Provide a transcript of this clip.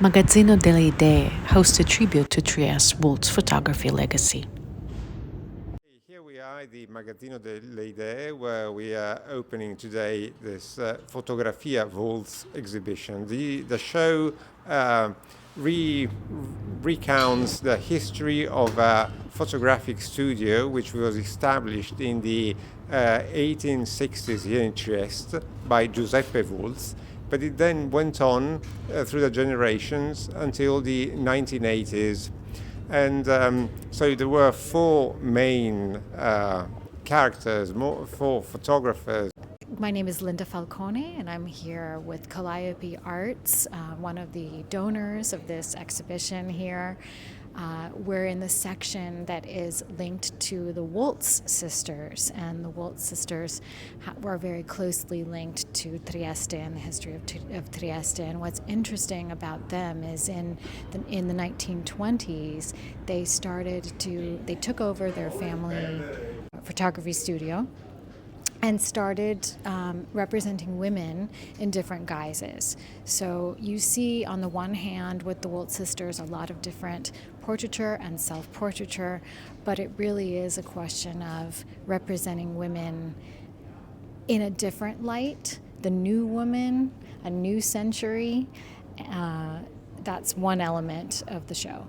Magazzino delle Idee hosts a tribute to Trieste's Wulz Photography legacy. Here we are at the Magazzino delle Idee, where we are opening today this Fotografia Wulz exhibition. The show recounts the history of a photographic studio which was established in the 1860s here in Trieste by Giuseppe Wulz, but it then went on through the generations until the 1980s. And so there were four main characters, four photographers. My name is Linda Falcone, and I'm here with Calliope Arts, one of the donors of this exhibition here. We're in the section that is linked to the Wulz sisters, and the Wulz sisters were very closely linked to Trieste and the history of Trieste. And what's interesting about them is in the 1920s, they took over their family photography studio and started representing women in different guises. So you see on the one hand with the Wulz sisters a lot of different portraiture and self-portraiture, but it really is a question of representing women in a different light, the new woman, a new century. That's one element of the show.